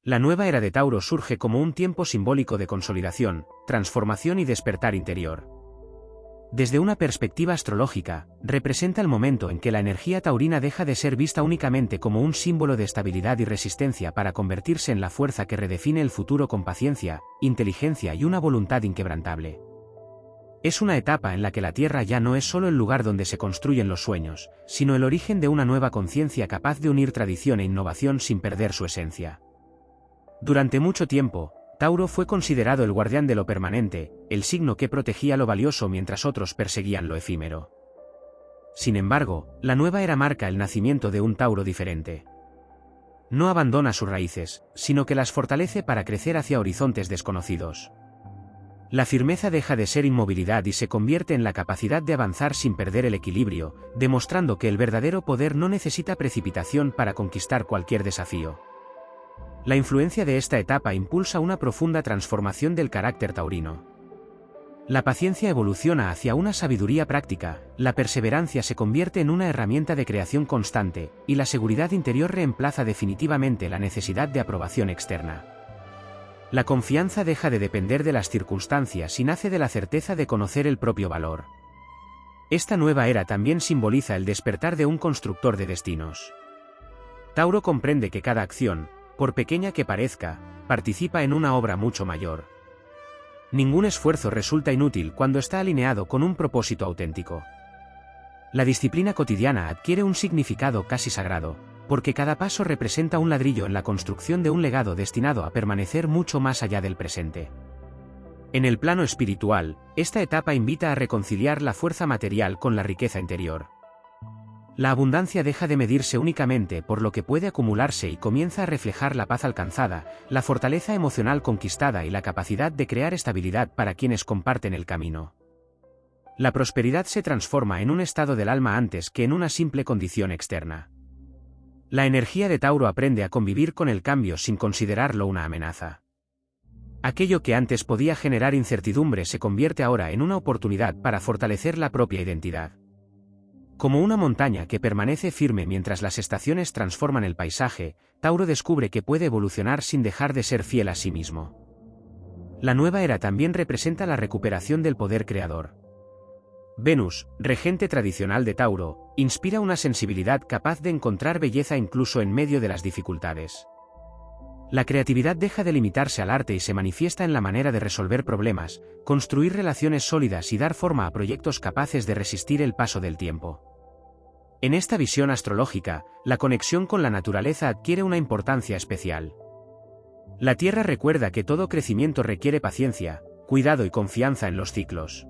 La nueva era de Tauro surge como un tiempo simbólico de consolidación, transformación y despertar interior. Desde una perspectiva astrológica, representa el momento en que la energía taurina deja de ser vista únicamente como un símbolo de estabilidad y resistencia para convertirse en la fuerza que redefine el futuro con paciencia, inteligencia y una voluntad inquebrantable. Es una etapa en la que la Tierra ya no es solo el lugar donde se construyen los sueños, sino el origen de una nueva conciencia capaz de unir tradición e innovación sin perder su esencia. Durante mucho tiempo, Tauro fue considerado el guardián de lo permanente, el signo que protegía lo valioso mientras otros perseguían lo efímero. Sin embargo, la nueva era marca el nacimiento de un Tauro diferente. No abandona sus raíces, sino que las fortalece para crecer hacia horizontes desconocidos. La firmeza deja de ser inmovilidad y se convierte en la capacidad de avanzar sin perder el equilibrio, demostrando que el verdadero poder no necesita precipitación para conquistar cualquier desafío. La influencia de esta etapa impulsa una profunda transformación del carácter taurino. La paciencia evoluciona hacia una sabiduría práctica, la perseverancia se convierte en una herramienta de creación constante, y la seguridad interior reemplaza definitivamente la necesidad de aprobación externa. La confianza deja de depender de las circunstancias y nace de la certeza de conocer el propio valor. Esta nueva era también simboliza el despertar de un constructor de destinos. Tauro comprende que cada acción, por pequeña que parezca, participa en una obra mucho mayor. Ningún esfuerzo resulta inútil cuando está alineado con un propósito auténtico. La disciplina cotidiana adquiere un significado casi sagrado, porque cada paso representa un ladrillo en la construcción de un legado destinado a permanecer mucho más allá del presente. En el plano espiritual, esta etapa invita a reconciliar la fuerza material con la riqueza interior. La abundancia deja de medirse únicamente por lo que puede acumularse y comienza a reflejar la paz alcanzada, la fortaleza emocional conquistada y la capacidad de crear estabilidad para quienes comparten el camino. La prosperidad se transforma en un estado del alma antes que en una simple condición externa. La energía de Tauro aprende a convivir con el cambio sin considerarlo una amenaza. Aquello que antes podía generar incertidumbre se convierte ahora en una oportunidad para fortalecer la propia identidad. Como una montaña que permanece firme mientras las estaciones transforman el paisaje, Tauro descubre que puede evolucionar sin dejar de ser fiel a sí mismo. La nueva era también representa la recuperación del poder creador. Venus, regente tradicional de Tauro, inspira una sensibilidad capaz de encontrar belleza incluso en medio de las dificultades. La creatividad deja de limitarse al arte y se manifiesta en la manera de resolver problemas, construir relaciones sólidas y dar forma a proyectos capaces de resistir el paso del tiempo. En esta visión astrológica, la conexión con la naturaleza adquiere una importancia especial. La Tierra recuerda que todo crecimiento requiere paciencia, cuidado y confianza en los ciclos.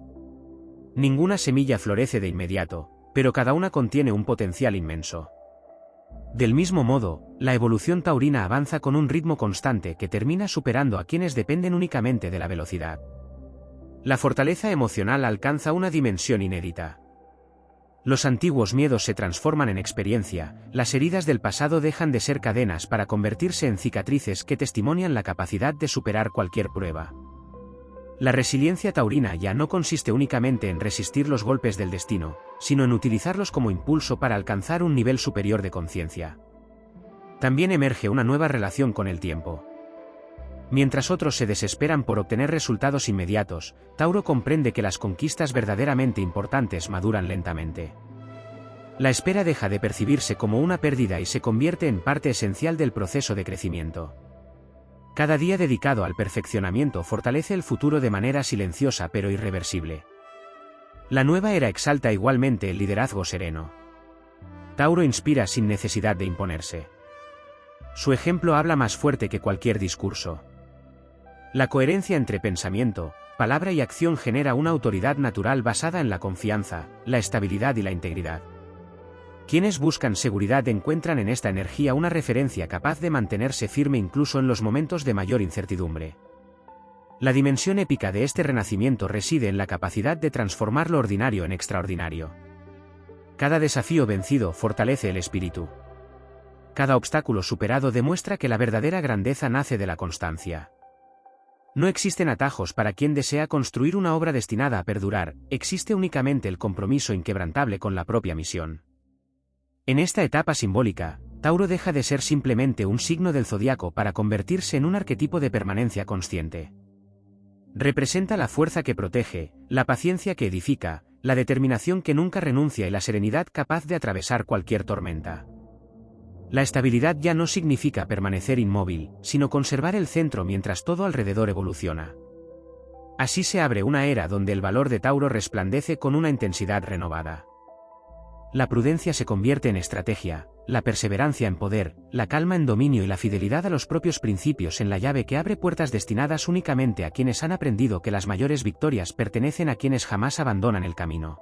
Ninguna semilla florece de inmediato, pero cada una contiene un potencial inmenso. Del mismo modo, la evolución taurina avanza con un ritmo constante que termina superando a quienes dependen únicamente de la velocidad. La fortaleza emocional alcanza una dimensión inédita. Los antiguos miedos se transforman en experiencia, las heridas del pasado dejan de ser cadenas para convertirse en cicatrices que testimonian la capacidad de superar cualquier prueba. La resiliencia taurina ya no consiste únicamente en resistir los golpes del destino, sino en utilizarlos como impulso para alcanzar un nivel superior de conciencia. También emerge una nueva relación con el tiempo. Mientras otros se desesperan por obtener resultados inmediatos, Tauro comprende que las conquistas verdaderamente importantes maduran lentamente. La espera deja de percibirse como una pérdida y se convierte en parte esencial del proceso de crecimiento. Cada día dedicado al perfeccionamiento fortalece el futuro de manera silenciosa pero irreversible. La nueva era exalta igualmente el liderazgo sereno. Tauro inspira sin necesidad de imponerse. Su ejemplo habla más fuerte que cualquier discurso. La coherencia entre pensamiento, palabra y acción genera una autoridad natural basada en la confianza, la estabilidad y la integridad. Quienes buscan seguridad encuentran en esta energía una referencia capaz de mantenerse firme incluso en los momentos de mayor incertidumbre. La dimensión épica de este renacimiento reside en la capacidad de transformar lo ordinario en extraordinario. Cada desafío vencido fortalece el espíritu. Cada obstáculo superado demuestra que la verdadera grandeza nace de la constancia. No existen atajos para quien desea construir una obra destinada a perdurar, existe únicamente el compromiso inquebrantable con la propia misión. En esta etapa simbólica, Tauro deja de ser simplemente un signo del zodiaco para convertirse en un arquetipo de permanencia consciente. Representa la fuerza que protege, la paciencia que edifica, la determinación que nunca renuncia y la serenidad capaz de atravesar cualquier tormenta. La estabilidad ya no significa permanecer inmóvil, sino conservar el centro mientras todo alrededor evoluciona. Así se abre una era donde el valor de Tauro resplandece con una intensidad renovada. La prudencia se convierte en estrategia, la perseverancia en poder, la calma en dominio y la fidelidad a los propios principios en la llave que abre puertas destinadas únicamente a quienes han aprendido que las mayores victorias pertenecen a quienes jamás abandonan el camino.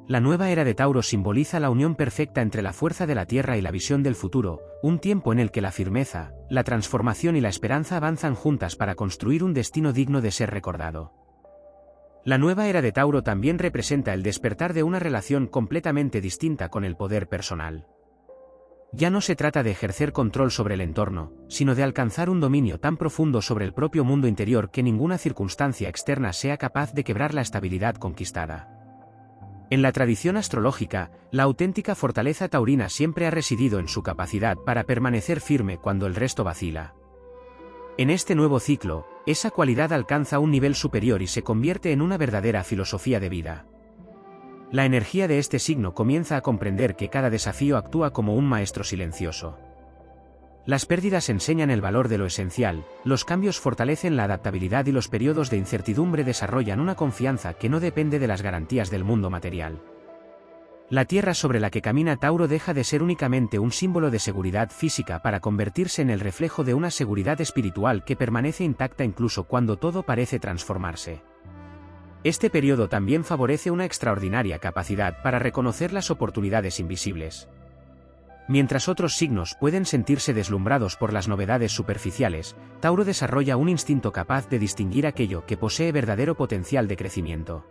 La nueva era de Tauro simboliza la unión perfecta entre la fuerza de la Tierra y la visión del futuro, un tiempo en el que la firmeza, la transformación y la esperanza avanzan juntas para construir un destino digno de ser recordado. La nueva era de Tauro también representa el despertar de una relación completamente distinta con el poder personal. Ya no se trata de ejercer control sobre el entorno, sino de alcanzar un dominio tan profundo sobre el propio mundo interior que ninguna circunstancia externa sea capaz de quebrar la estabilidad conquistada. En la tradición astrológica, la auténtica fortaleza taurina siempre ha residido en su capacidad para permanecer firme cuando el resto vacila. En este nuevo ciclo, esa cualidad alcanza un nivel superior y se convierte en una verdadera filosofía de vida. La energía de este signo comienza a comprender que cada desafío actúa como un maestro silencioso. Las pérdidas enseñan el valor de lo esencial, los cambios fortalecen la adaptabilidad y los periodos de incertidumbre desarrollan una confianza que no depende de las garantías del mundo material. La tierra sobre la que camina Tauro deja de ser únicamente un símbolo de seguridad física para convertirse en el reflejo de una seguridad espiritual que permanece intacta incluso cuando todo parece transformarse. Este periodo también favorece una extraordinaria capacidad para reconocer las oportunidades invisibles. Mientras otros signos pueden sentirse deslumbrados por las novedades superficiales, Tauro desarrolla un instinto capaz de distinguir aquello que posee verdadero potencial de crecimiento.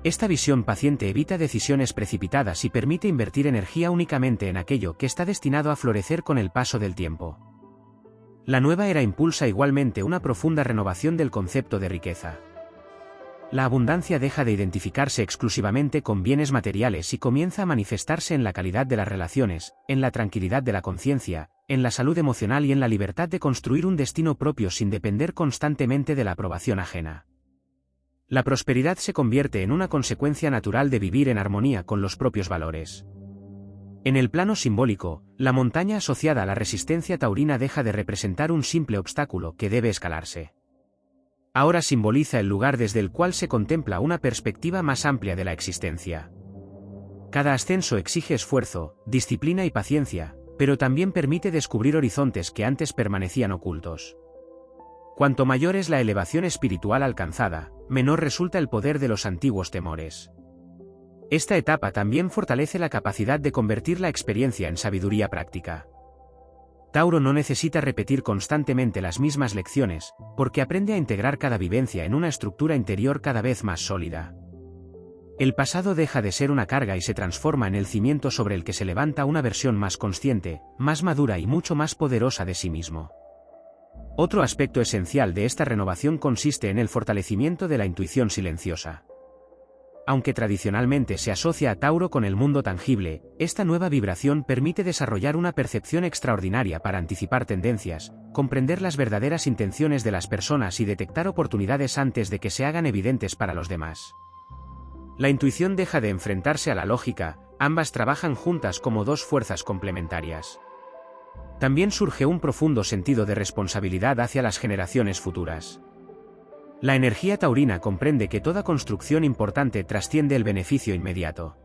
Esta visión paciente evita decisiones precipitadas y permite invertir energía únicamente en aquello que está destinado a florecer con el paso del tiempo. La nueva era impulsa igualmente una profunda renovación del concepto de riqueza. La abundancia deja de identificarse exclusivamente con bienes materiales y comienza a manifestarse en la calidad de las relaciones, en la tranquilidad de la conciencia, en la salud emocional y en la libertad de construir un destino propio sin depender constantemente de la aprobación ajena. La prosperidad se convierte en una consecuencia natural de vivir en armonía con los propios valores. En el plano simbólico, la montaña asociada a la resistencia taurina deja de representar un simple obstáculo que debe escalarse. Ahora simboliza el lugar desde el cual se contempla una perspectiva más amplia de la existencia. Cada ascenso exige esfuerzo, disciplina y paciencia, pero también permite descubrir horizontes que antes permanecían ocultos. Cuanto mayor es la elevación espiritual alcanzada, menor resulta el poder de los antiguos temores. Esta etapa también fortalece la capacidad de convertir la experiencia en sabiduría práctica. Tauro no necesita repetir constantemente las mismas lecciones, porque aprende a integrar cada vivencia en una estructura interior cada vez más sólida. El pasado deja de ser una carga y se transforma en el cimiento sobre el que se levanta una versión más consciente, más madura y mucho más poderosa de sí mismo. Otro aspecto esencial de esta renovación consiste en el fortalecimiento de la intuición silenciosa. Aunque tradicionalmente se asocia a Tauro con el mundo tangible, esta nueva vibración permite desarrollar una percepción extraordinaria para anticipar tendencias, comprender las verdaderas intenciones de las personas y detectar oportunidades antes de que se hagan evidentes para los demás. La intuición deja de enfrentarse a la lógica, ambas trabajan juntas como dos fuerzas complementarias. También surge un profundo sentido de responsabilidad hacia las generaciones futuras. La energía taurina comprende que toda construcción importante trasciende el beneficio inmediato.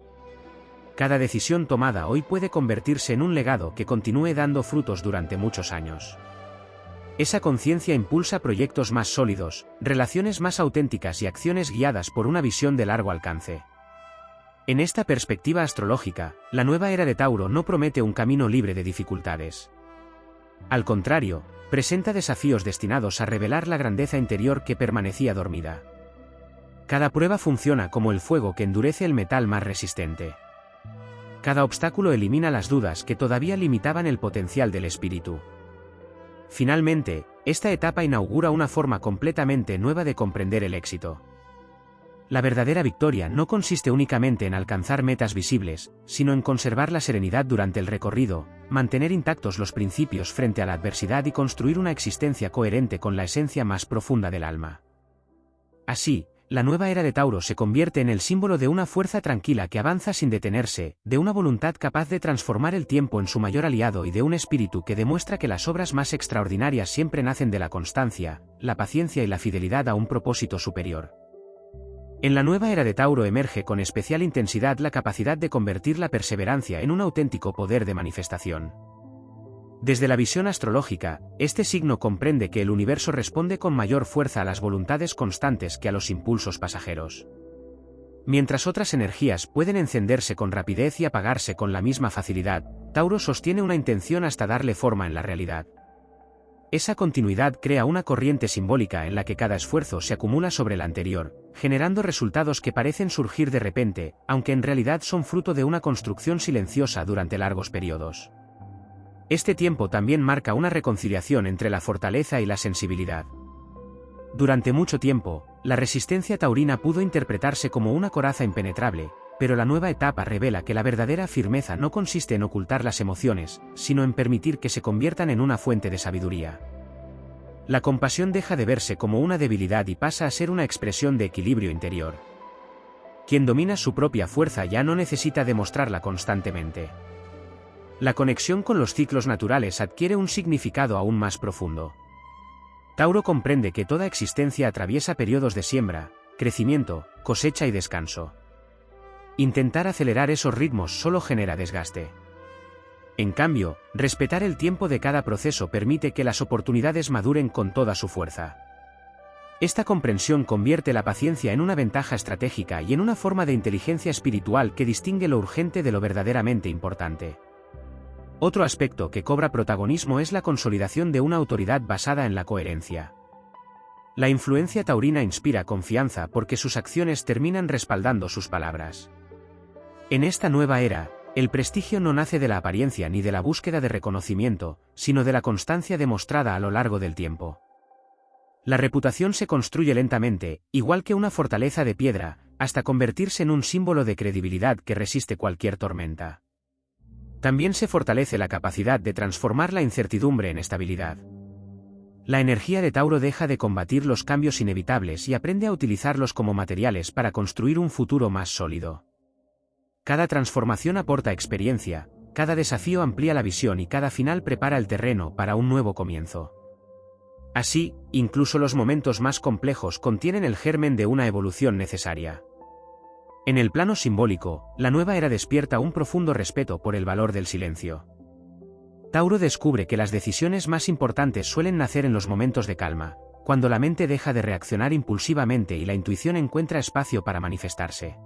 Cada decisión tomada hoy puede convertirse en un legado que continúe dando frutos durante muchos años. Esa conciencia impulsa proyectos más sólidos, relaciones más auténticas y acciones guiadas por una visión de largo alcance. En esta perspectiva astrológica, la nueva era de Tauro no promete un camino libre de dificultades. Al contrario, presenta desafíos destinados a revelar la grandeza interior que permanecía dormida. Cada prueba funciona como el fuego que endurece el metal más resistente. Cada obstáculo elimina las dudas que todavía limitaban el potencial del espíritu. Finalmente, esta etapa inaugura una forma completamente nueva de comprender el éxito. La verdadera victoria no consiste únicamente en alcanzar metas visibles, sino en conservar la serenidad durante el recorrido, mantener intactos los principios frente a la adversidad y construir una existencia coherente con la esencia más profunda del alma. Así, la nueva era de Tauro se convierte en el símbolo de una fuerza tranquila que avanza sin detenerse, de una voluntad capaz de transformar el tiempo en su mayor aliado y de un espíritu que demuestra que las obras más extraordinarias siempre nacen de la constancia, la paciencia y la fidelidad a un propósito superior. En la nueva era de Tauro emerge con especial intensidad la capacidad de convertir la perseverancia en un auténtico poder de manifestación. Desde la visión astrológica, este signo comprende que el universo responde con mayor fuerza a las voluntades constantes que a los impulsos pasajeros. Mientras otras energías pueden encenderse con rapidez y apagarse con la misma facilidad, Tauro sostiene una intención hasta darle forma en la realidad. Esa continuidad crea una corriente simbólica en la que cada esfuerzo se acumula sobre el anterior, generando resultados que parecen surgir de repente, aunque en realidad son fruto de una construcción silenciosa durante largos periodos. Este tiempo también marca una reconciliación entre la fortaleza y la sensibilidad. Durante mucho tiempo, la resistencia taurina pudo interpretarse como una coraza impenetrable, pero la nueva etapa revela que la verdadera firmeza no consiste en ocultar las emociones, sino en permitir que se conviertan en una fuente de sabiduría. La compasión deja de verse como una debilidad y pasa a ser una expresión de equilibrio interior. Quien domina su propia fuerza ya no necesita demostrarla constantemente. La conexión con los ciclos naturales adquiere un significado aún más profundo. Tauro comprende que toda existencia atraviesa periodos de siembra, crecimiento, cosecha y descanso. Intentar acelerar esos ritmos solo genera desgaste. En cambio, respetar el tiempo de cada proceso permite que las oportunidades maduren con toda su fuerza. Esta comprensión convierte la paciencia en una ventaja estratégica y en una forma de inteligencia espiritual que distingue lo urgente de lo verdaderamente importante. Otro aspecto que cobra protagonismo es la consolidación de una autoridad basada en la coherencia. La influencia taurina inspira confianza porque sus acciones terminan respaldando sus palabras. En esta nueva era, el prestigio no nace de la apariencia ni de la búsqueda de reconocimiento, sino de la constancia demostrada a lo largo del tiempo. La reputación se construye lentamente, igual que una fortaleza de piedra, hasta convertirse en un símbolo de credibilidad que resiste cualquier tormenta. También se fortalece la capacidad de transformar la incertidumbre en estabilidad. La energía de Tauro deja de combatir los cambios inevitables y aprende a utilizarlos como materiales para construir un futuro más sólido. Cada transformación aporta experiencia, cada desafío amplía la visión y cada final prepara el terreno para un nuevo comienzo. Así, incluso los momentos más complejos contienen el germen de una evolución necesaria. En el plano simbólico, la nueva era despierta un profundo respeto por el valor del silencio. Tauro descubre que las decisiones más importantes suelen nacer en los momentos de calma, cuando la mente deja de reaccionar impulsivamente y la intuición encuentra espacio para manifestarse.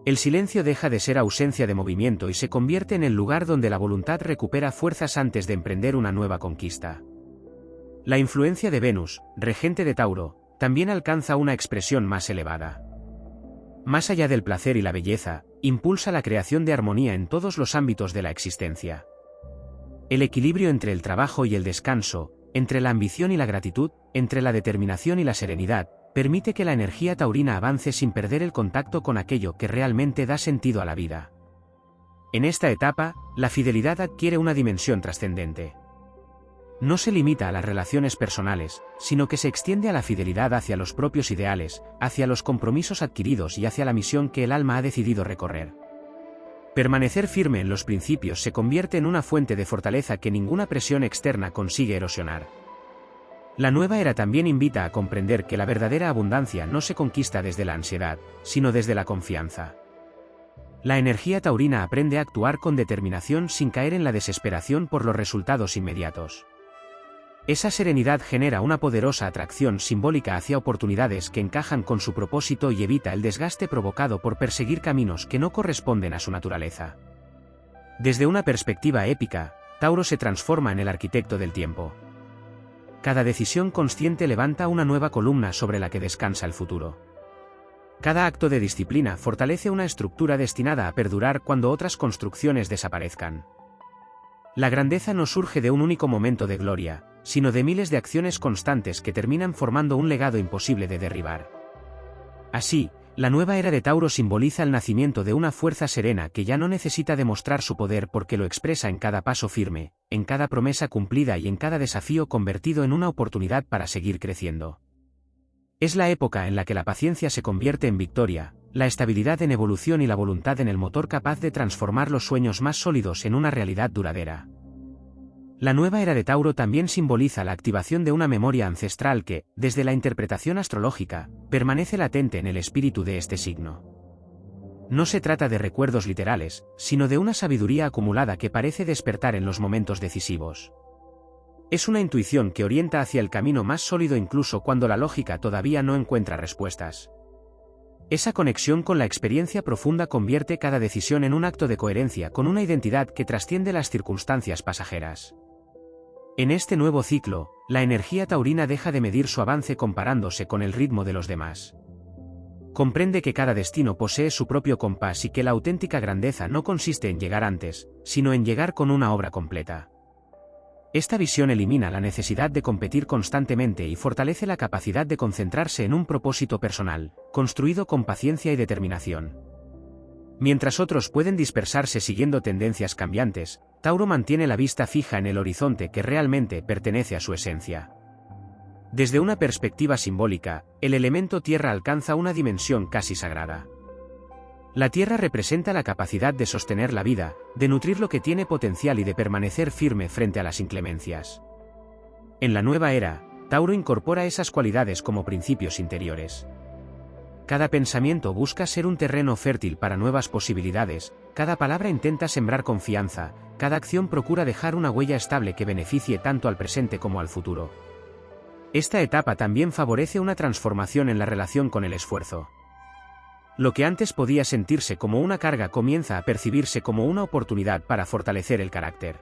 El silencio deja de ser ausencia de movimiento y se convierte en el lugar donde la voluntad recupera fuerzas antes de emprender una nueva conquista. La influencia de Venus, regente de Tauro, también alcanza una expresión más elevada. Más allá del placer y la belleza, impulsa la creación de armonía en todos los ámbitos de la existencia. El equilibrio entre el trabajo y el descanso, entre la ambición y la gratitud, entre la determinación y la serenidad, permite que la energía taurina avance sin perder el contacto con aquello que realmente da sentido a la vida. En esta etapa, la fidelidad adquiere una dimensión trascendente. No se limita a las relaciones personales, sino que se extiende a la fidelidad hacia los propios ideales, hacia los compromisos adquiridos y hacia la misión que el alma ha decidido recorrer. Permanecer firme en los principios se convierte en una fuente de fortaleza que ninguna presión externa consigue erosionar. La nueva era también invita a comprender que la verdadera abundancia no se conquista desde la ansiedad, sino desde la confianza. La energía taurina aprende a actuar con determinación sin caer en la desesperación por los resultados inmediatos. Esa serenidad genera una poderosa atracción simbólica hacia oportunidades que encajan con su propósito y evita el desgaste provocado por perseguir caminos que no corresponden a su naturaleza. Desde una perspectiva épica, Tauro se transforma en el arquitecto del tiempo. Cada decisión consciente levanta una nueva columna sobre la que descansa el futuro. Cada acto de disciplina fortalece una estructura destinada a perdurar cuando otras construcciones desaparezcan. La grandeza no surge de un único momento de gloria, sino de miles de acciones constantes que terminan formando un legado imposible de derribar. Así, La nueva era de Tauro simboliza el nacimiento de una fuerza serena que ya no necesita demostrar su poder porque lo expresa en cada paso firme, en cada promesa cumplida y en cada desafío convertido en una oportunidad para seguir creciendo. Es la época en la que la paciencia se convierte en victoria, la estabilidad en evolución y la voluntad en el motor capaz de transformar los sueños más sólidos en una realidad duradera. La nueva era de Tauro también simboliza la activación de una memoria ancestral que, desde la interpretación astrológica, permanece latente en el espíritu de este signo. No se trata de recuerdos literales, sino de una sabiduría acumulada que parece despertar en los momentos decisivos. Es una intuición que orienta hacia el camino más sólido incluso cuando la lógica todavía no encuentra respuestas. Esa conexión con la experiencia profunda convierte cada decisión en un acto de coherencia con una identidad que trasciende las circunstancias pasajeras. En este nuevo ciclo, la energía taurina deja de medir su avance comparándose con el ritmo de los demás. Comprende que cada destino posee su propio compás y que la auténtica grandeza no consiste en llegar antes, sino en llegar con una obra completa. Esta visión elimina la necesidad de competir constantemente y fortalece la capacidad de concentrarse en un propósito personal, construido con paciencia y determinación. Mientras otros pueden dispersarse siguiendo tendencias cambiantes, Tauro mantiene la vista fija en el horizonte que realmente pertenece a su esencia. Desde una perspectiva simbólica, el elemento tierra alcanza una dimensión casi sagrada. La tierra representa la capacidad de sostener la vida, de nutrir lo que tiene potencial y de permanecer firme frente a las inclemencias. En la nueva era, Tauro incorpora esas cualidades como principios interiores. Cada pensamiento busca ser un terreno fértil para nuevas posibilidades, cada palabra intenta sembrar confianza, cada acción procura dejar una huella estable que beneficie tanto al presente como al futuro. Esta etapa también favorece una transformación en la relación con el esfuerzo. Lo que antes podía sentirse como una carga comienza a percibirse como una oportunidad para fortalecer el carácter.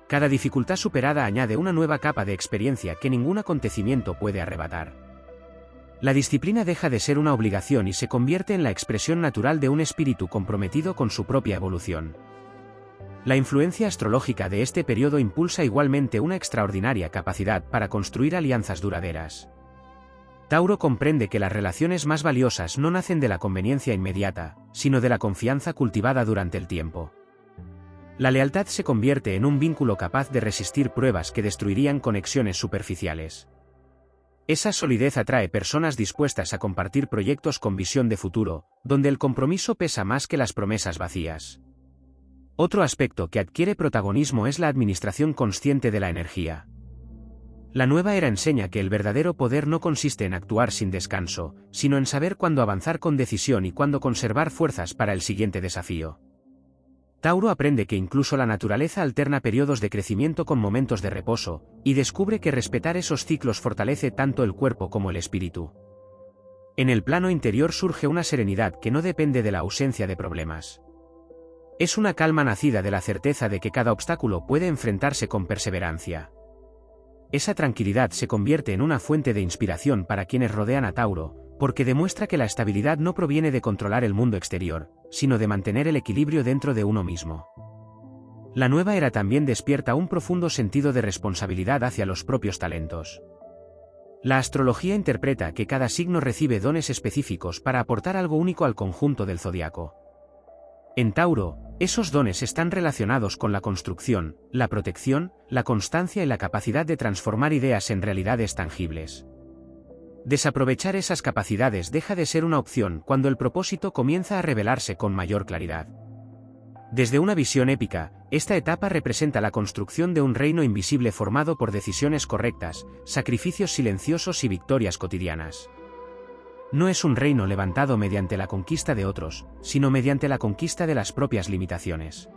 Cada dificultad superada añade una nueva capa de experiencia que ningún acontecimiento puede arrebatar. La disciplina deja de ser una obligación y se convierte en la expresión natural de un espíritu comprometido con su propia evolución. La influencia astrológica de este periodo impulsa igualmente una extraordinaria capacidad para construir alianzas duraderas. Tauro comprende que las relaciones más valiosas no nacen de la conveniencia inmediata, sino de la confianza cultivada durante el tiempo. La lealtad se convierte en un vínculo capaz de resistir pruebas que destruirían conexiones superficiales. Esa solidez atrae personas dispuestas a compartir proyectos con visión de futuro, donde el compromiso pesa más que las promesas vacías. Otro aspecto que adquiere protagonismo es la administración consciente de la energía. La nueva era enseña que el verdadero poder no consiste en actuar sin descanso, sino en saber cuándo avanzar con decisión y cuándo conservar fuerzas para el siguiente desafío. Tauro aprende que incluso la naturaleza alterna periodos de crecimiento con momentos de reposo, y descubre que respetar esos ciclos fortalece tanto el cuerpo como el espíritu. En el plano interior surge una serenidad que no depende de la ausencia de problemas. Es una calma nacida de la certeza de que cada obstáculo puede enfrentarse con perseverancia. Esa tranquilidad se convierte en una fuente de inspiración para quienes rodean a Tauro, porque demuestra que la estabilidad no proviene de controlar el mundo exterior, sino de mantener el equilibrio dentro de uno mismo. La nueva era también despierta un profundo sentido de responsabilidad hacia los propios talentos. La astrología interpreta que cada signo recibe dones específicos para aportar algo único al conjunto del zodiaco. En Tauro, esos dones están relacionados con la construcción, la protección, la constancia y la capacidad de transformar ideas en realidades tangibles. Desaprovechar esas capacidades deja de ser una opción cuando el propósito comienza a revelarse con mayor claridad. Desde una visión épica, esta etapa representa la construcción de un reino invisible formado por decisiones correctas, sacrificios silenciosos y victorias cotidianas. No es un reino levantado mediante la conquista de otros, sino mediante la conquista de las propias limitaciones.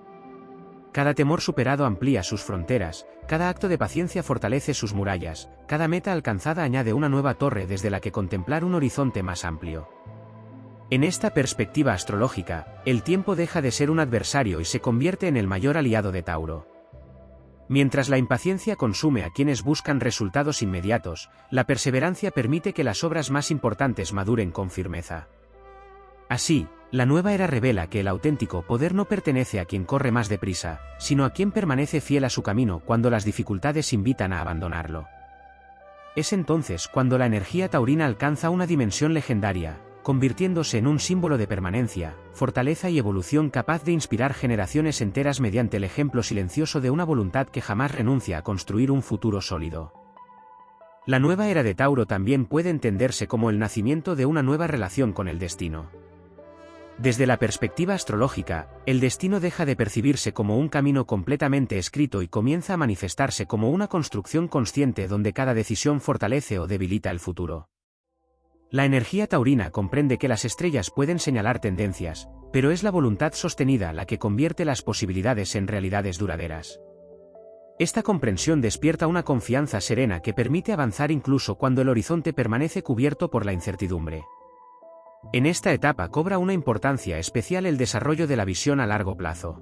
Cada temor superado amplía sus fronteras, cada acto de paciencia fortalece sus murallas, cada meta alcanzada añade una nueva torre desde la que contemplar un horizonte más amplio. En esta perspectiva astrológica, el tiempo deja de ser un adversario y se convierte en el mayor aliado de Tauro. Mientras la impaciencia consume a quienes buscan resultados inmediatos, la perseverancia permite que las obras más importantes maduren con firmeza. Así, la nueva era revela que el auténtico poder no pertenece a quien corre más deprisa, sino a quien permanece fiel a su camino cuando las dificultades invitan a abandonarlo. Es entonces cuando la energía taurina alcanza una dimensión legendaria, convirtiéndose en un símbolo de permanencia, fortaleza y evolución capaz de inspirar generaciones enteras mediante el ejemplo silencioso de una voluntad que jamás renuncia a construir un futuro sólido. La nueva era de Tauro también puede entenderse como el nacimiento de una nueva relación con el destino. Desde la perspectiva astrológica, el destino deja de percibirse como un camino completamente escrito y comienza a manifestarse como una construcción consciente donde cada decisión fortalece o debilita el futuro. La energía taurina comprende que las estrellas pueden señalar tendencias, pero es la voluntad sostenida la que convierte las posibilidades en realidades duraderas. Esta comprensión despierta una confianza serena que permite avanzar incluso cuando el horizonte permanece cubierto por la incertidumbre. En esta etapa cobra una importancia especial el desarrollo de la visión a largo plazo.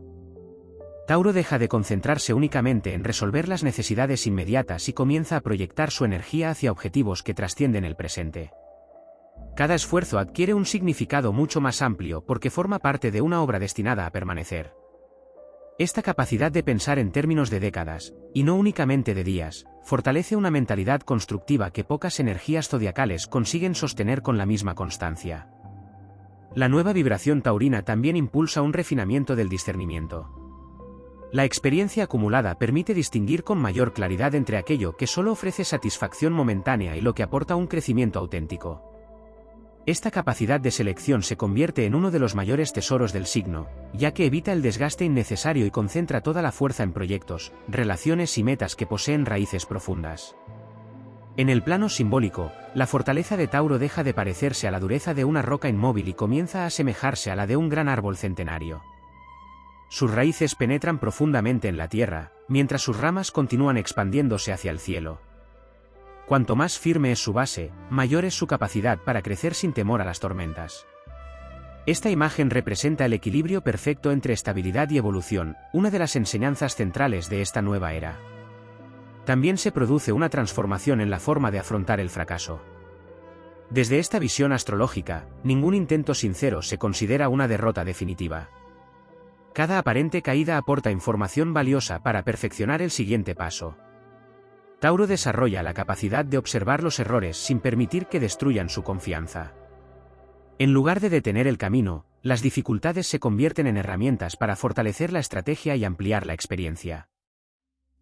Tauro deja de concentrarse únicamente en resolver las necesidades inmediatas y comienza a proyectar su energía hacia objetivos que trascienden el presente. Cada esfuerzo adquiere un significado mucho más amplio porque forma parte de una obra destinada a permanecer. Esta capacidad de pensar en términos de décadas, y no únicamente de días, fortalece una mentalidad constructiva que pocas energías zodiacales consiguen sostener con la misma constancia. La nueva vibración taurina también impulsa un refinamiento del discernimiento. La experiencia acumulada permite distinguir con mayor claridad entre aquello que solo ofrece satisfacción momentánea y lo que aporta un crecimiento auténtico. Esta capacidad de selección se convierte en uno de los mayores tesoros del signo, ya que evita el desgaste innecesario y concentra toda la fuerza en proyectos, relaciones y metas que poseen raíces profundas. En el plano simbólico, la fortaleza de Tauro deja de parecerse a la dureza de una roca inmóvil y comienza a asemejarse a la de un gran árbol centenario. Sus raíces penetran profundamente en la tierra, mientras sus ramas continúan expandiéndose hacia el cielo. Cuanto más firme es su base, mayor es su capacidad para crecer sin temor a las tormentas. Esta imagen representa el equilibrio perfecto entre estabilidad y evolución, una de las enseñanzas centrales de esta nueva era. También se produce una transformación en la forma de afrontar el fracaso. Desde esta visión astrológica, ningún intento sincero se considera una derrota definitiva. Cada aparente caída aporta información valiosa para perfeccionar el siguiente paso. Tauro desarrolla la capacidad de observar los errores sin permitir que destruyan su confianza. En lugar de detener el camino, las dificultades se convierten en herramientas para fortalecer la estrategia y ampliar la experiencia.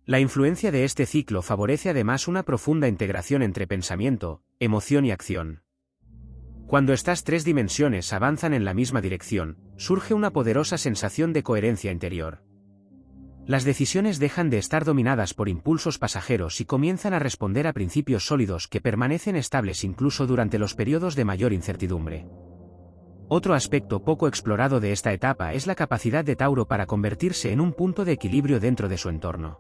La influencia de este ciclo favorece además una profunda integración entre pensamiento, emoción y acción. Cuando estas tres dimensiones avanzan en la misma dirección, surge una poderosa sensación de coherencia interior. Las decisiones dejan de estar dominadas por impulsos pasajeros y comienzan a responder a principios sólidos que permanecen estables incluso durante los periodos de mayor incertidumbre. Otro aspecto poco explorado de esta etapa es la capacidad de Tauro para convertirse en un punto de equilibrio dentro de su entorno.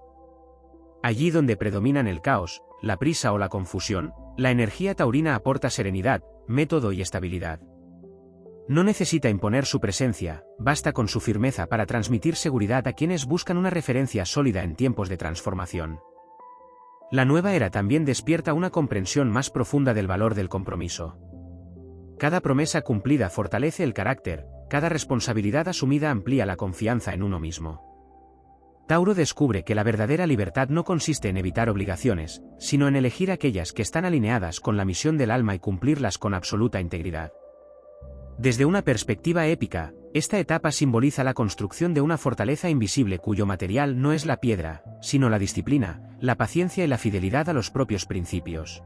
Allí donde predominan el caos, la prisa o la confusión, la energía taurina aporta serenidad, método y estabilidad. No necesita imponer su presencia, basta con su firmeza para transmitir seguridad a quienes buscan una referencia sólida en tiempos de transformación. La nueva era también despierta una comprensión más profunda del valor del compromiso. Cada promesa cumplida fortalece el carácter, cada responsabilidad asumida amplía la confianza en uno mismo. Tauro descubre que la verdadera libertad no consiste en evitar obligaciones, sino en elegir aquellas que están alineadas con la misión del alma y cumplirlas con absoluta integridad. Desde una perspectiva épica, esta etapa simboliza la construcción de una fortaleza invisible cuyo material no es la piedra, sino la disciplina, la paciencia y la fidelidad a los propios principios.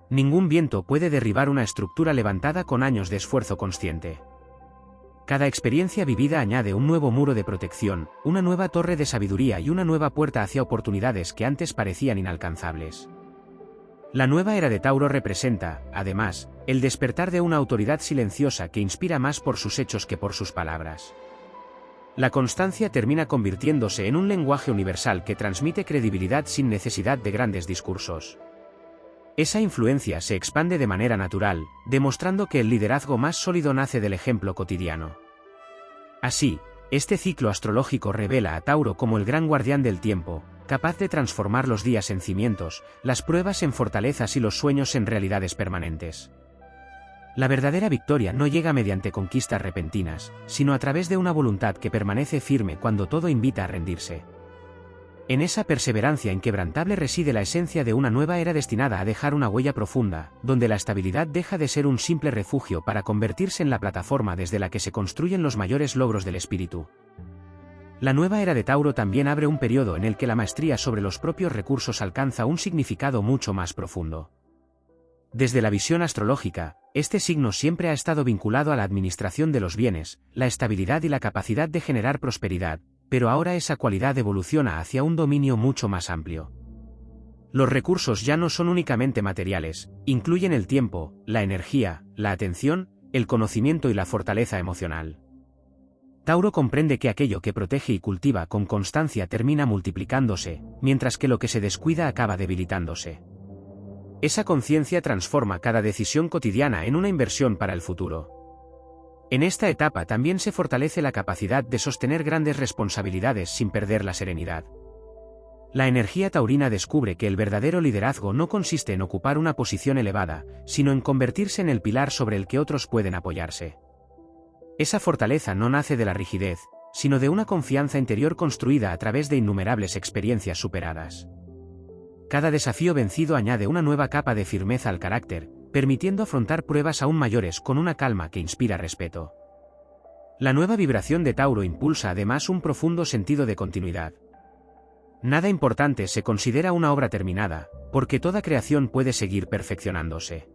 Ningún viento puede derribar una estructura levantada con años de esfuerzo consciente. Cada experiencia vivida añade un nuevo muro de protección, una nueva torre de sabiduría y una nueva puerta hacia oportunidades que antes parecían inalcanzables. La nueva era de Tauro representa, además, el despertar de una autoridad silenciosa que inspira más por sus hechos que por sus palabras. La constancia termina convirtiéndose en un lenguaje universal que transmite credibilidad sin necesidad de grandes discursos. Esa influencia se expande de manera natural, demostrando que el liderazgo más sólido nace del ejemplo cotidiano. Así, este ciclo astrológico revela a Tauro como el gran guardián del tiempo, capaz de transformar los días en cimientos, las pruebas en fortalezas y los sueños en realidades permanentes. La verdadera victoria no llega mediante conquistas repentinas, sino a través de una voluntad que permanece firme cuando todo invita a rendirse. En esa perseverancia inquebrantable reside la esencia de una nueva era destinada a dejar una huella profunda, donde la estabilidad deja de ser un simple refugio para convertirse en la plataforma desde la que se construyen los mayores logros del espíritu. La nueva era de Tauro también abre un periodo en el que la maestría sobre los propios recursos alcanza un significado mucho más profundo. Desde la visión astrológica, este signo siempre ha estado vinculado a la administración de los bienes, la estabilidad y la capacidad de generar prosperidad, pero ahora esa cualidad evoluciona hacia un dominio mucho más amplio. Los recursos ya no son únicamente materiales, incluyen el tiempo, la energía, la atención, el conocimiento y la fortaleza emocional. Tauro comprende que aquello que protege y cultiva con constancia termina multiplicándose, mientras que lo que se descuida acaba debilitándose. Esa conciencia transforma cada decisión cotidiana en una inversión para el futuro. En esta etapa también se fortalece la capacidad de sostener grandes responsabilidades sin perder la serenidad. La energía taurina descubre que el verdadero liderazgo no consiste en ocupar una posición elevada, sino en convertirse en el pilar sobre el que otros pueden apoyarse. Esa fortaleza no nace de la rigidez, sino de una confianza interior construida a través de innumerables experiencias superadas. Cada desafío vencido añade una nueva capa de firmeza al carácter, permitiendo afrontar pruebas aún mayores con una calma que inspira respeto. La nueva vibración de Tauro impulsa además un profundo sentido de continuidad. Nada importante se considera una obra terminada, porque toda creación puede seguir perfeccionándose.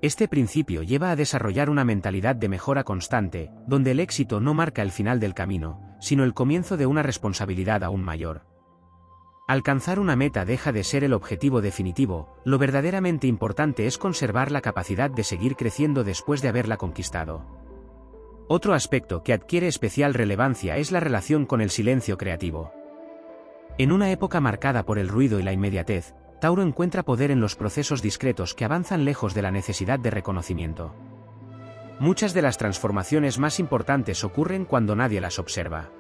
Este principio lleva a desarrollar una mentalidad de mejora constante, donde el éxito no marca el final del camino, sino el comienzo de una responsabilidad aún mayor. Alcanzar una meta deja de ser el objetivo definitivo, lo verdaderamente importante es conservar la capacidad de seguir creciendo después de haberla conquistado. Otro aspecto que adquiere especial relevancia es la relación con el silencio creativo. En una época marcada por el ruido y la inmediatez, Tauro encuentra poder en los procesos discretos que avanzan lejos de la necesidad de reconocimiento. Muchas de las transformaciones más importantes ocurren cuando nadie las observa.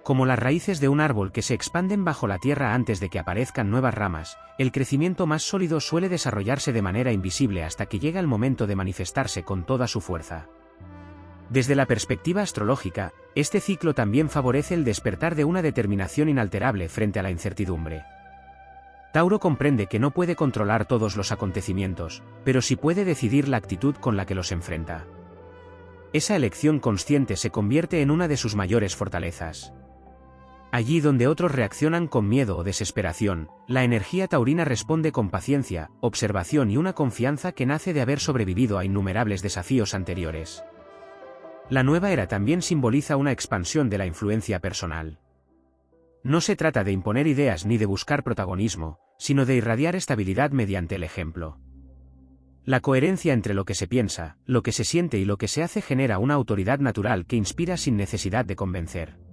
Como las raíces de un árbol que se expanden bajo la tierra antes de que aparezcan nuevas ramas, el crecimiento más sólido suele desarrollarse de manera invisible hasta que llega el momento de manifestarse con toda su fuerza. Desde la perspectiva astrológica, este ciclo también favorece el despertar de una determinación inalterable frente a la incertidumbre. Tauro comprende que no puede controlar todos los acontecimientos, pero sí puede decidir la actitud con la que los enfrenta. Esa elección consciente se convierte en una de sus mayores fortalezas. Allí donde otros reaccionan con miedo o desesperación, la energía taurina responde con paciencia, observación y una confianza que nace de haber sobrevivido a innumerables desafíos anteriores. La nueva era también simboliza una expansión de la influencia personal. No se trata de imponer ideas ni de buscar protagonismo, sino de irradiar estabilidad mediante el ejemplo. La coherencia entre lo que se piensa, lo que se siente y lo que se hace genera una autoridad natural que inspira sin necesidad de convencer.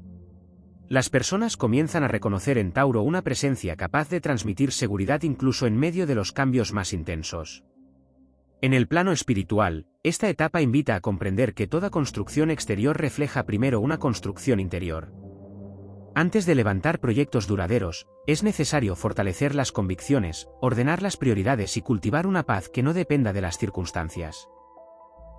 Las personas comienzan a reconocer en Tauro una presencia capaz de transmitir seguridad incluso en medio de los cambios más intensos. En el plano espiritual, esta etapa invita a comprender que toda construcción exterior refleja primero una construcción interior. Antes de levantar proyectos duraderos, es necesario fortalecer las convicciones, ordenar las prioridades y cultivar una paz que no dependa de las circunstancias.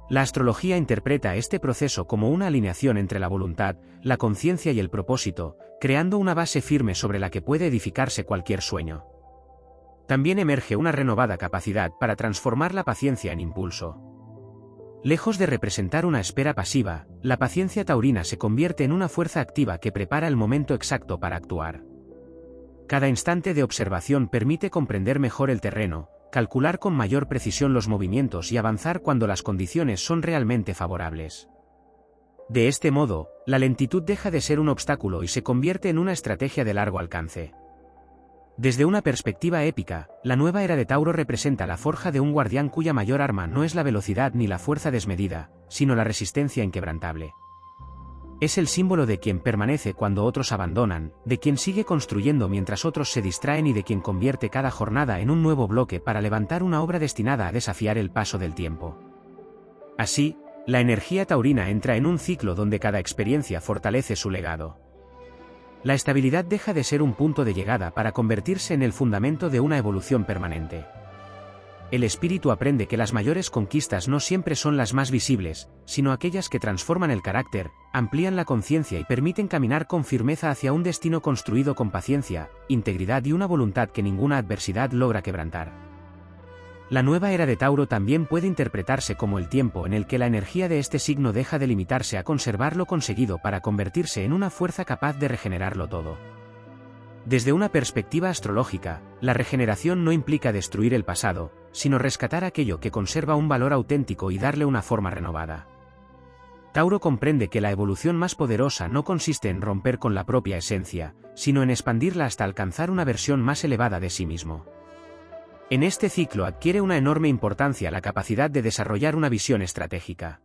La astrología interpreta este proceso como una alineación entre la voluntad, la conciencia y el propósito, creando una base firme sobre la que puede edificarse cualquier sueño. También emerge una renovada capacidad para transformar la paciencia en impulso. Lejos de representar una espera pasiva, la paciencia taurina se convierte en una fuerza activa que prepara el momento exacto para actuar. Cada instante de observación permite comprender mejor el terreno, calcular con mayor precisión los movimientos y avanzar cuando las condiciones son realmente favorables. De este modo, la lentitud deja de ser un obstáculo y se convierte en una estrategia de largo alcance. Desde una perspectiva épica, la nueva era de Tauro representa la forja de un guardián cuya mayor arma no es la velocidad ni la fuerza desmedida, sino la resistencia inquebrantable. Es el símbolo de quien permanece cuando otros abandonan, de quien sigue construyendo mientras otros se distraen y de quien convierte cada jornada en un nuevo bloque para levantar una obra destinada a desafiar el paso del tiempo. Así, la energía taurina entra en un ciclo donde cada experiencia fortalece su legado. La estabilidad deja de ser un punto de llegada para convertirse en el fundamento de una evolución permanente. el espíritu aprende que las mayores conquistas no siempre son las más visibles, sino aquellas que transforman el carácter, amplían la conciencia y permiten caminar con firmeza hacia un destino construido con paciencia, integridad y una voluntad que ninguna adversidad logra quebrantar. La nueva era de Tauro también puede interpretarse como el tiempo en el que la energía de este signo deja de limitarse a conservar lo conseguido para convertirse en una fuerza capaz de regenerarlo todo. Desde una perspectiva astrológica, la regeneración no implica destruir el pasado, sino rescatar aquello que conserva un valor auténtico y darle una forma renovada. Tauro comprende que la evolución más poderosa no consiste en romper con la propia esencia, sino en expandirla hasta alcanzar una versión más elevada de sí mismo. En este ciclo adquiere una enorme importancia la capacidad de desarrollar una visión estratégica.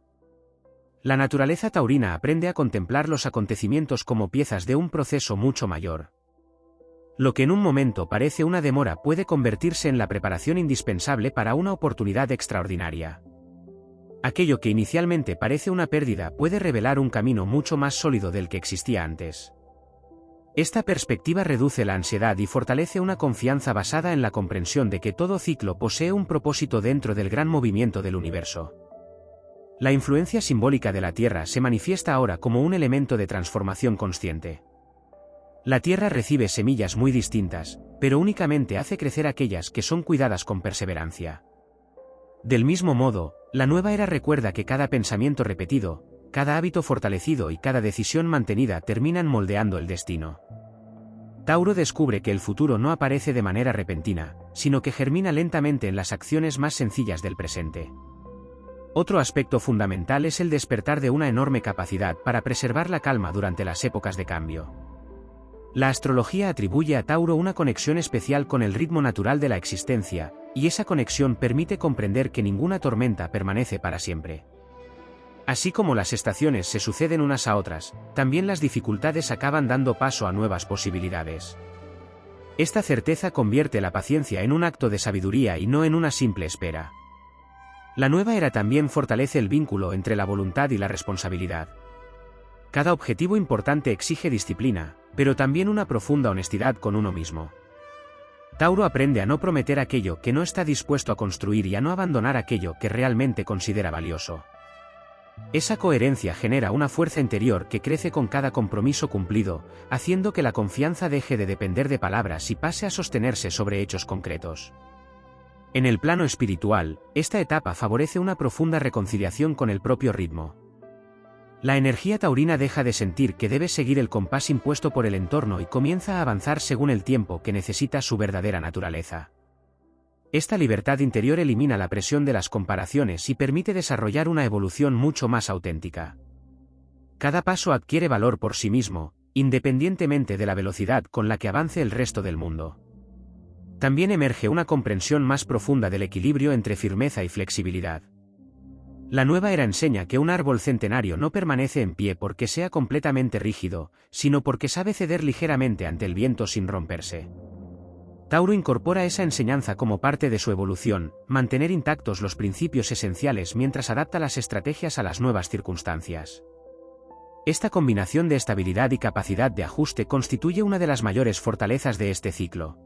La naturaleza taurina aprende a contemplar los acontecimientos como piezas de un proceso mucho mayor. Lo que en un momento parece una demora puede convertirse en la preparación indispensable para una oportunidad extraordinaria. Aquello que inicialmente parece una pérdida puede revelar un camino mucho más sólido del que existía antes. Esta perspectiva reduce la ansiedad y fortalece una confianza basada en la comprensión de que todo ciclo posee un propósito dentro del gran movimiento del universo. La influencia simbólica de la Tierra se manifiesta ahora como un elemento de transformación consciente. La Tierra recibe semillas muy distintas, pero únicamente hace crecer aquellas que son cuidadas con perseverancia. Del mismo modo, la nueva era recuerda que cada pensamiento repetido, cada hábito fortalecido y cada decisión mantenida terminan moldeando el destino. Tauro descubre que el futuro no aparece de manera repentina, sino que germina lentamente en las acciones más sencillas del presente. Otro aspecto fundamental es el despertar de una enorme capacidad para preservar la calma durante las épocas de cambio. La astrología atribuye a Tauro una conexión especial con el ritmo natural de la existencia, y esa conexión permite comprender que ninguna tormenta permanece para siempre. Así como las estaciones se suceden unas a otras, también las dificultades acaban dando paso a nuevas posibilidades. Esta certeza convierte la paciencia en un acto de sabiduría y no en una simple espera. La nueva era también fortalece el vínculo entre la voluntad y la responsabilidad. Cada objetivo importante exige disciplina, pero también una profunda honestidad con uno mismo. Tauro aprende a no prometer aquello que no está dispuesto a construir y a no abandonar aquello que realmente considera valioso. Esa coherencia genera una fuerza interior que crece con cada compromiso cumplido, haciendo que la confianza deje de depender de palabras y pase a sostenerse sobre hechos concretos. En el plano espiritual, esta etapa favorece una profunda reconciliación con el propio ritmo. La energía taurina deja de sentir que debe seguir el compás impuesto por el entorno y comienza a avanzar según el tiempo que necesita su verdadera naturaleza. Esta libertad interior elimina la presión de las comparaciones y permite desarrollar una evolución mucho más auténtica. Cada paso adquiere valor por sí mismo, independientemente de la velocidad con la que avance el resto del mundo. También emerge una comprensión más profunda del equilibrio entre firmeza y flexibilidad. La nueva era enseña que un árbol centenario no permanece en pie porque sea completamente rígido, sino porque sabe ceder ligeramente ante el viento sin romperse. Tauro incorpora esa enseñanza como parte de su evolución, mantener intactos los principios esenciales mientras adapta las estrategias a las nuevas circunstancias. Esta combinación de estabilidad y capacidad de ajuste constituye una de las mayores fortalezas de este ciclo.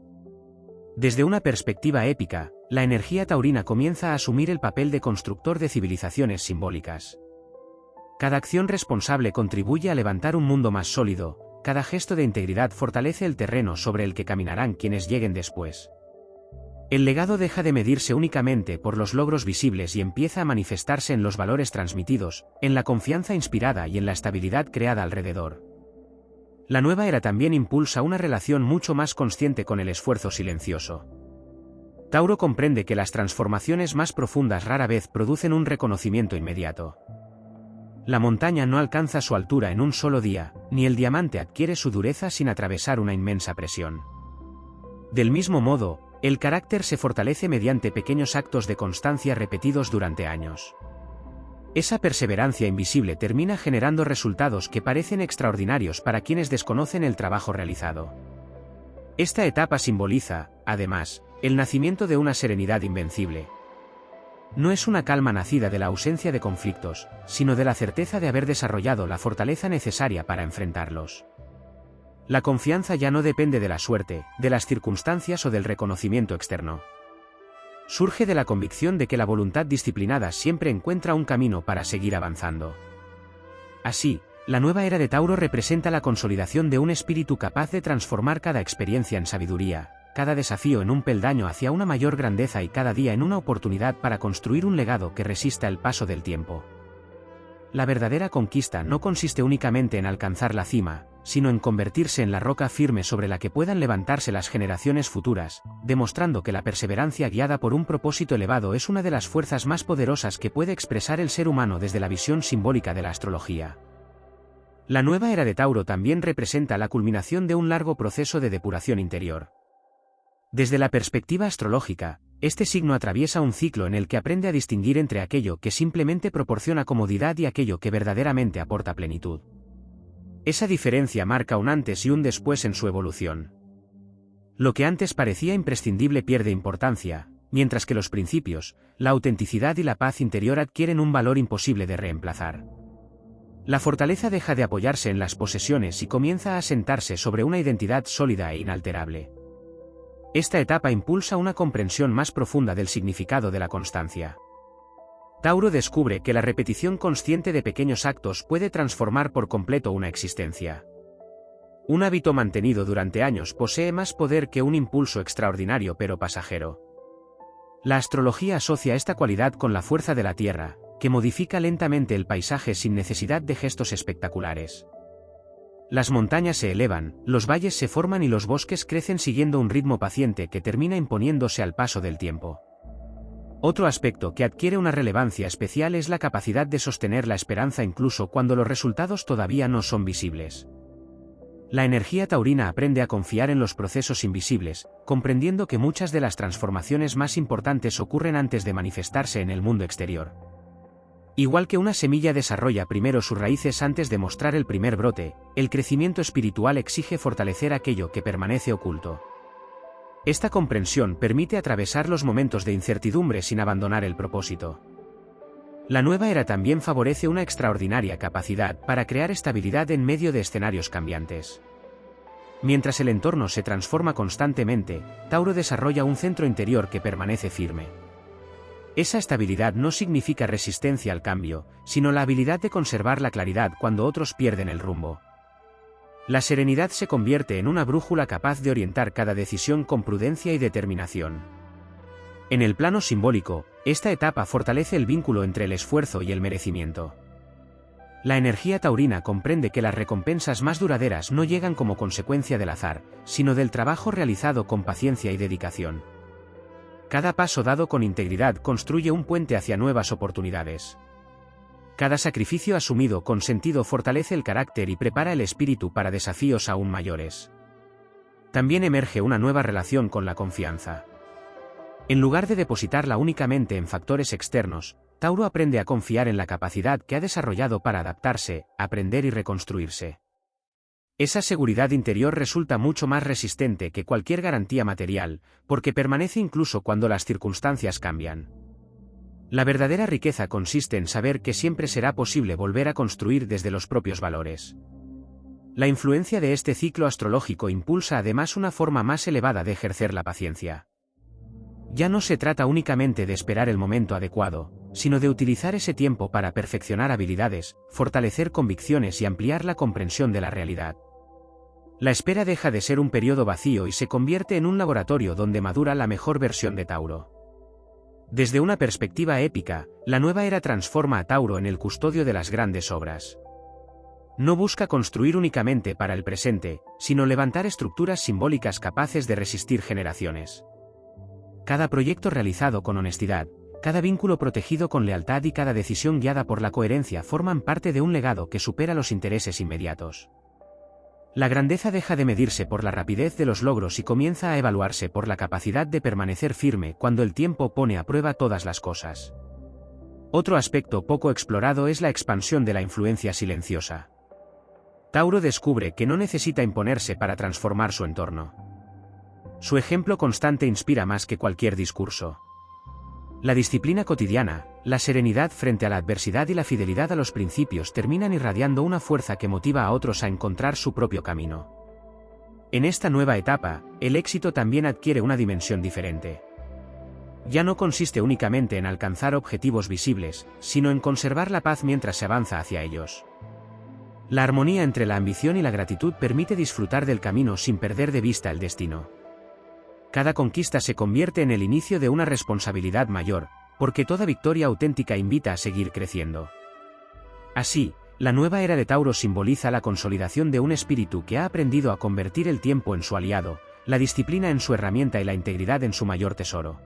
Desde una perspectiva épica, la energía taurina comienza a asumir el papel de constructor de civilizaciones simbólicas. Cada acción responsable contribuye a levantar un mundo más sólido, cada gesto de integridad fortalece el terreno sobre el que caminarán quienes lleguen después. El legado deja de medirse únicamente por los logros visibles y empieza a manifestarse en los valores transmitidos, en la confianza inspirada y en la estabilidad creada alrededor. La nueva era también impulsa una relación mucho más consciente con el esfuerzo silencioso. Tauro comprende que las transformaciones más profundas rara vez producen un reconocimiento inmediato. La montaña no alcanza su altura en un solo día, ni el diamante adquiere su dureza sin atravesar una inmensa presión. Del mismo modo, el carácter se fortalece mediante pequeños actos de constancia repetidos durante años. Esa perseverancia invisible termina generando resultados que parecen extraordinarios para quienes desconocen el trabajo realizado. Esta etapa simboliza, además, el nacimiento de una serenidad invencible. No es una calma nacida de la ausencia de conflictos, sino de la certeza de haber desarrollado la fortaleza necesaria para enfrentarlos. La confianza ya no depende de la suerte, de las circunstancias o del reconocimiento externo. surge de la convicción de que la voluntad disciplinada siempre encuentra un camino para seguir avanzando. Así, la nueva era de Tauro representa la consolidación de un espíritu capaz de transformar cada experiencia en sabiduría, cada desafío en un peldaño hacia una mayor grandeza y cada día en una oportunidad para construir un legado que resista el paso del tiempo. La verdadera conquista no consiste únicamente en alcanzar la cima, sino en convertirse en la roca firme sobre la que puedan levantarse las generaciones futuras, demostrando que la perseverancia guiada por un propósito elevado es una de las fuerzas más poderosas que puede expresar el ser humano desde la visión simbólica de la astrología. La nueva era de Tauro también representa la culminación de un largo proceso de depuración interior. Desde la perspectiva astrológica, este signo atraviesa un ciclo en el que aprende a distinguir entre aquello que simplemente proporciona comodidad y aquello que verdaderamente aporta plenitud. Esa diferencia marca un antes y un después en su evolución. Lo que antes parecía imprescindible pierde importancia, mientras que los principios, la autenticidad y la paz interior adquieren un valor imposible de reemplazar. La fortaleza deja de apoyarse en las posesiones y comienza a asentarse sobre una identidad sólida e inalterable. Esta etapa impulsa una comprensión más profunda del significado de la constancia. Tauro descubre que la repetición consciente de pequeños actos puede transformar por completo una existencia. Un hábito mantenido durante años posee más poder que un impulso extraordinario pero pasajero. La astrología asocia esta cualidad con la fuerza de la Tierra, que modifica lentamente el paisaje sin necesidad de gestos espectaculares. Las montañas se elevan, los valles se forman y los bosques crecen siguiendo un ritmo paciente que termina imponiéndose al paso del tiempo. Otro aspecto que adquiere una relevancia especial es la capacidad de sostener la esperanza incluso cuando los resultados todavía no son visibles. La energía taurina aprende a confiar en los procesos invisibles, comprendiendo que muchas de las transformaciones más importantes ocurren antes de manifestarse en el mundo exterior. Igual que una semilla desarrolla primero sus raíces antes de mostrar el primer brote, el crecimiento espiritual exige fortalecer aquello que permanece oculto. Esta comprensión permite atravesar los momentos de incertidumbre sin abandonar el propósito. La nueva era también favorece una extraordinaria capacidad para crear estabilidad en medio de escenarios cambiantes. Mientras el entorno se transforma constantemente, Tauro desarrolla un centro interior que permanece firme. Esa estabilidad no significa resistencia al cambio, sino la habilidad de conservar la claridad cuando otros pierden el rumbo. La serenidad se convierte en una brújula capaz de orientar cada decisión con prudencia y determinación. En el plano simbólico, esta etapa fortalece el vínculo entre el esfuerzo y el merecimiento. La energía taurina comprende que las recompensas más duraderas no llegan como consecuencia del azar, sino del trabajo realizado con paciencia y dedicación. Cada paso dado con integridad construye un puente hacia nuevas oportunidades. Cada sacrificio asumido con sentido fortalece el carácter y prepara el espíritu para desafíos aún mayores. También emerge una nueva relación con la confianza. En lugar de depositarla únicamente en factores externos, Tauro aprende a confiar en la capacidad que ha desarrollado para adaptarse, aprender y reconstruirse. Esa seguridad interior resulta mucho más resistente que cualquier garantía material, porque permanece incluso cuando las circunstancias cambian. La verdadera riqueza consiste en saber que siempre será posible volver a construir desde los propios valores. La influencia de este ciclo astrológico impulsa además una forma más elevada de ejercer la paciencia. Ya no se trata únicamente de esperar el momento adecuado, sino de utilizar ese tiempo para perfeccionar habilidades, fortalecer convicciones y ampliar la comprensión de la realidad. La espera deja de ser un periodo vacío y se convierte en un laboratorio donde madura la mejor versión de Tauro. Desde una perspectiva épica, la nueva era transforma a Tauro en el custodio de las grandes obras. No busca construir únicamente para el presente, sino levantar estructuras simbólicas capaces de resistir generaciones. Cada proyecto realizado con honestidad, cada vínculo protegido con lealtad y cada decisión guiada por la coherencia forman parte de un legado que supera los intereses inmediatos. La grandeza deja de medirse por la rapidez de los logros y comienza a evaluarse por la capacidad de permanecer firme cuando el tiempo pone a prueba todas las cosas. Otro aspecto poco explorado es la expansión de la influencia silenciosa. Tauro descubre que no necesita imponerse para transformar su entorno. Su ejemplo constante inspira más que cualquier discurso. La disciplina cotidiana, la serenidad frente a la adversidad y la fidelidad a los principios terminan irradiando una fuerza que motiva a otros a encontrar su propio camino. En esta nueva etapa, el éxito también adquiere una dimensión diferente. ya no consiste únicamente en alcanzar objetivos visibles, sino en conservar la paz mientras se avanza hacia ellos. La armonía entre la ambición y la gratitud permite disfrutar del camino sin perder de vista el destino. Cada conquista se convierte en el inicio de una responsabilidad mayor, porque toda victoria auténtica invita a seguir creciendo. Así, la nueva era de Tauro simboliza la consolidación de un espíritu que ha aprendido a convertir el tiempo en su aliado, la disciplina en su herramienta y la integridad en su mayor tesoro.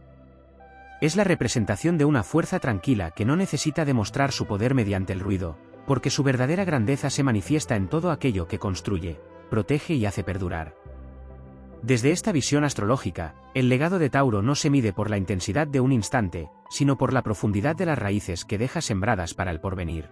Es la representación de una fuerza tranquila que no necesita demostrar su poder mediante el ruido, porque su verdadera grandeza se manifiesta en todo aquello que construye, protege y hace perdurar. Desde esta visión astrológica, el legado de Tauro no se mide por la intensidad de un instante, sino por la profundidad de las raíces que deja sembradas para el porvenir.